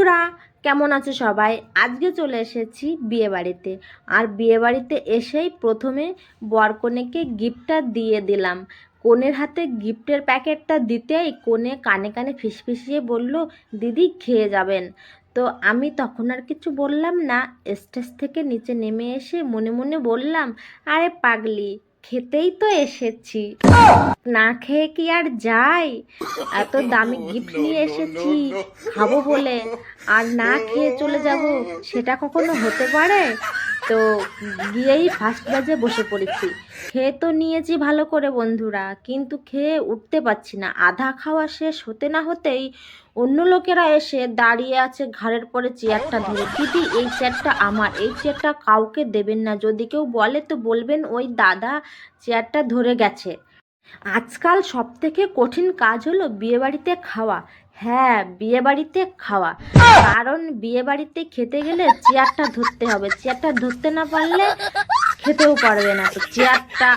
বন্ধুরা, কেমন আছো সবাই? আজকে চলে এসেছি বিয়ে বাড়িতে। আর বিয়ে বাড়িতে এসেই প্রথমে বরকনেকে গিফটটা দিয়ে দিলাম। কনের হাতে গিফটের প্যাকেটটা দিতেই কনে কানে কানে ফিসফিসিয়ে বলল, দিদি খেয়ে যাবেন। তো আমি তখন আর কিছু বললাম না। স্টেজ থেকে নিচে নেমে এসে মনে মনে বললাম, আরে পাগলি, খেতেই তো এসেছি, না খেয়ে কি আর যাই? এত দামি গিফট নিয়ে এসেছি খাবো বলে, আর না খেয়ে চলে যাব, সেটা কখনো হতে পারে? তো গিয়েই ফার্স্ট বেজে বসে পড়েছি। খেয়ে তো নিয়েছি ভালো করে বন্ধুরা, কিন্তু খেয়ে উঠতে পারছি না। আধা খাওয়া শেষ হতে না হতেই অন্য লোকেরা এসে দাঁড়িয়ে আছে ঘাড়ের পরে চেয়ারটা ধরে, দিদি এই চেয়ারটা আমার, এই চেয়ারটা কাউকে দেবেন না, যদি কেউ বলে তো বলবেন ওই দাদা চেয়ারটা ধরে গেছে। আজকাল সব থেকে কঠিন কাজ হলো বিয়েবাড়িতে খাওয়া। হ্যাঁ, বিয়েবাড়িতে খাওয়া। কারণ বিয়েবাড়িতে খেতে গেলে চেয়ারটা ধরতে হবে, চেয়ারটা ধরতে না পারলে খেতেও পারবে না। তো চেয়ারটা